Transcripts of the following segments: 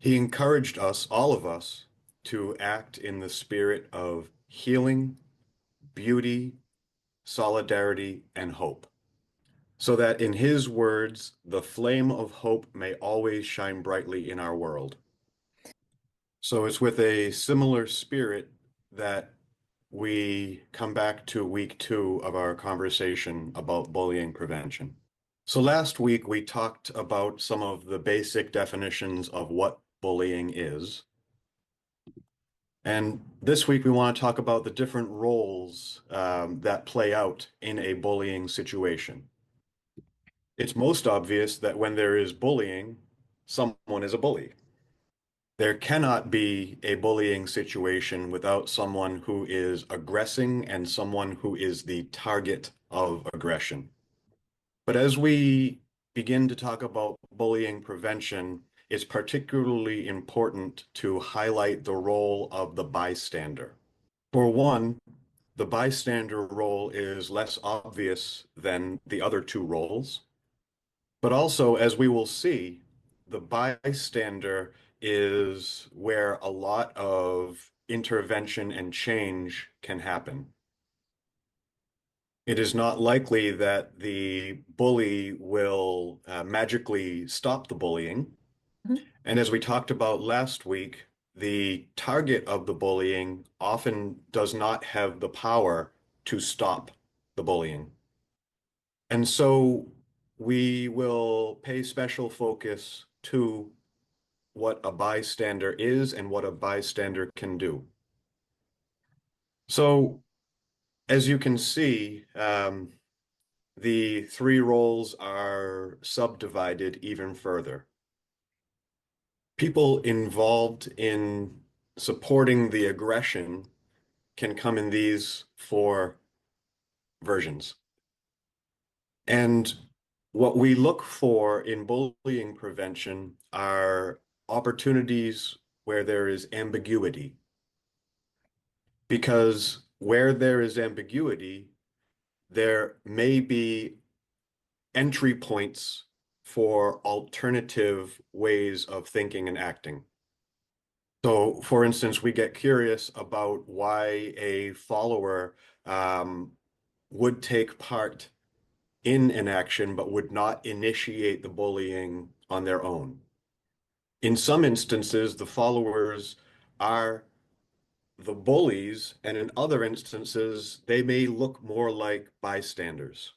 He encouraged us, all of us, to act in the spirit of healing, beauty, solidarity, and hope, so that in his words, the flame of hope may always shine brightly in our world. So it's with a similar spirit that we come back to week 2 of our conversation about bullying prevention. So last week we talked about some of the basic definitions of what bullying is. And this week we want to talk about the different roles that play out in a bullying situation. It's most obvious that when there is bullying, someone is a bully. There cannot be a bullying situation without someone who is aggressing and someone who is the target of aggression. But as we begin to talk about bullying prevention, it's particularly important to highlight the role of the bystander. For one, the bystander role is less obvious than the other two roles. But also, as we will see, the bystander is where a lot of intervention and change can happen. It is not likely that the bully will magically stop the bullying. Mhm. And as we talked about last week, the target of the bullying often does not have the power to stop the bullying. And so we will pay special focus to what a bystander is and what a bystander can do. So, as you can see, the three roles are subdivided even further. People involved in supporting the aggression can come in these four versions. And what we look for in bullying prevention are opportunities where there is ambiguity. Because where there is ambiguity, there may be entry points for alternative ways of thinking and acting. So, for instance, we get curious about why a follower would take part in an action but would not initiate the bullying on their own. In some instances, the followers are the bullies, and in other instances, they may look more like bystanders.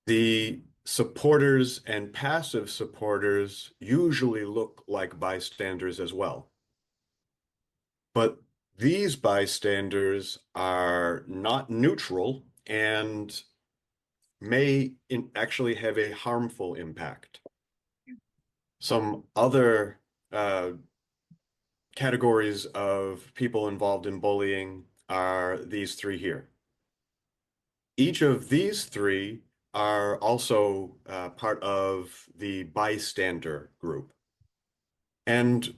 The supporters and passive supporters usually look like bystanders as well. But these bystanders are not neutral and may actually have a harmful impact. Some other categories of people involved in bullying are these three here. Each of these three are also part of the bystander group. And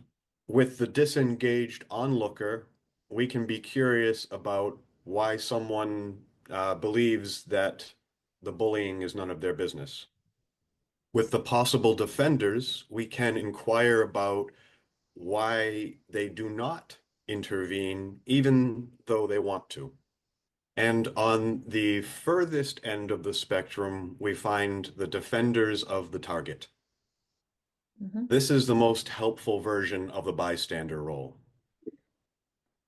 with the disengaged onlooker, we can be curious about why someone believes that the bullying is none of their business. With the possible defenders, we can inquire about why they do not intervene, even though they want to. And on the furthest end of the spectrum, we find the defenders of the target. Mhm. This is the most helpful version of the bystander role.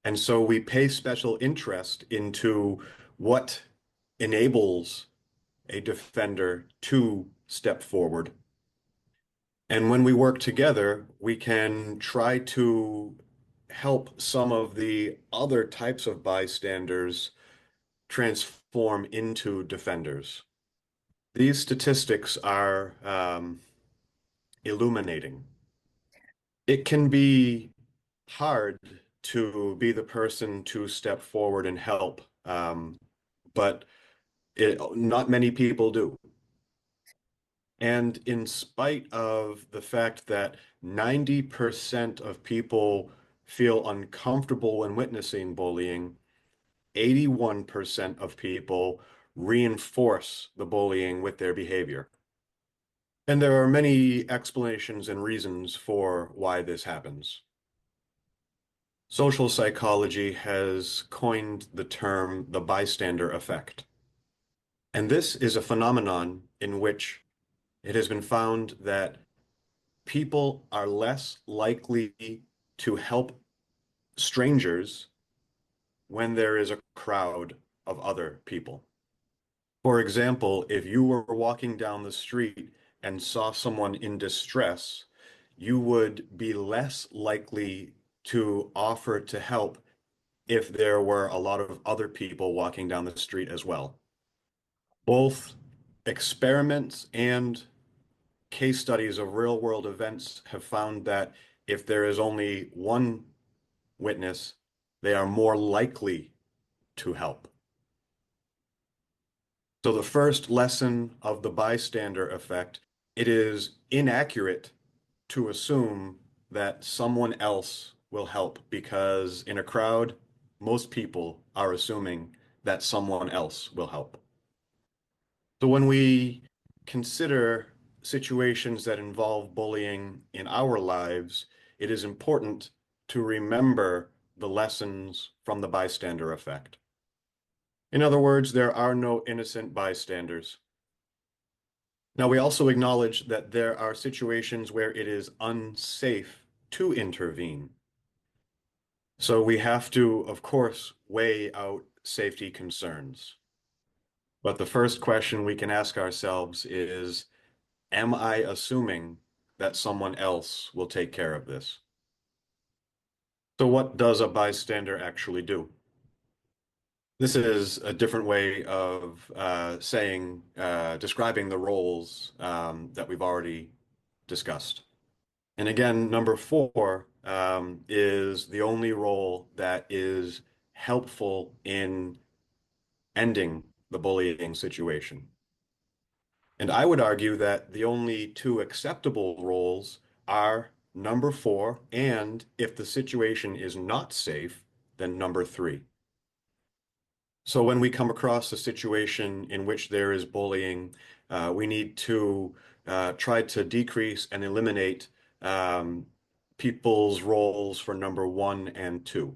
And so we pay special interest into what enables a defender to step forward. And when we work together, we can try to help some of the other types of bystanders transform into defenders. These statistics are illuminating. It can be hard to be the person to step forward and help, but not many people do. And in spite of the fact that 90% of people feel uncomfortable when witnessing bullying, 81% of people reinforce the bullying with their behavior. And there are many explanations and reasons for why this happens. Social psychology has coined the term the bystander effect. And this is a phenomenon in which it has been found that people are less likely to help strangers when there is a crowd of other people. For example, if you were walking down the street and saw someone in distress, you would be less likely to offer to help if there were a lot of other people walking down the street as well. Both experiments and case studies of real world events have found that if there is only one witness, they are more likely to help. So the first lesson of the bystander effect, it is inaccurate to assume that someone else will help because in a crowd, most people are assuming that someone else will help. So when we consider situations that involve bullying in our lives, it is important to remember the lessons from the bystander effect. In other words, there are no innocent bystanders. Now, we also acknowledge that there are situations where it is unsafe to intervene. So we have to, of course, weigh out safety concerns. But the first question we can ask ourselves is, am I assuming that someone else will take care of this? So what does a bystander actually do? This is a different way of describing the roles that we've already discussed. And again, number four is the only role that is helpful in ending the bullying situation. And I would argue that the only two acceptable roles are number four, and if the situation is not safe, then number three. So when we come across a situation in which there is bullying, we need to try to decrease and eliminate people's roles for number one and two.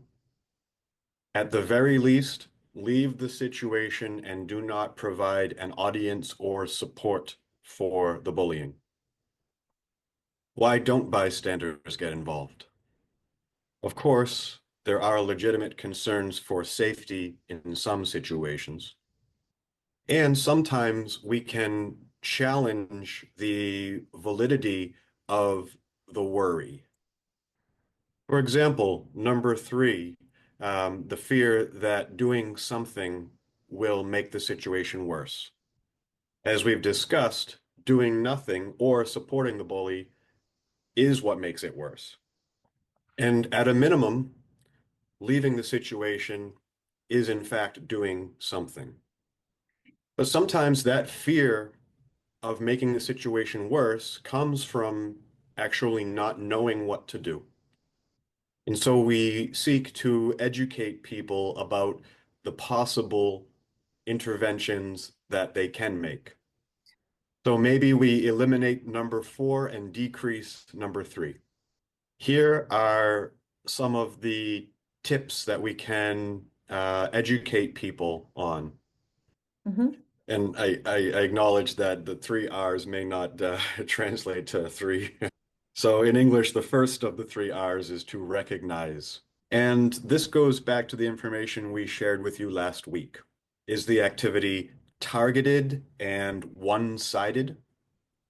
At the very least, leave the situation and do not provide an audience or support for the bullying. Why don't bystanders get involved? Of course, there are legitimate concerns for safety in some situations. And sometimes we can challenge the validity of the worry. For example, number three, the fear that doing something will make the situation worse. As we've discussed, doing nothing or supporting the bully is what makes it worse. And at a minimum, leaving the situation is in fact doing something. But sometimes that fear of making the situation worse comes from actually not knowing what to do. And so we seek to educate people about the possible interventions that they can make. So maybe we eliminate number four and decrease number three. Here are some of the tips that we can educate people on. Mm-hmm. And I acknowledge that the three R's may not translate to three. So in English, the first of the three R's is to recognize. And this goes back to the information we shared with you last week. Is the activity targeted and one-sided?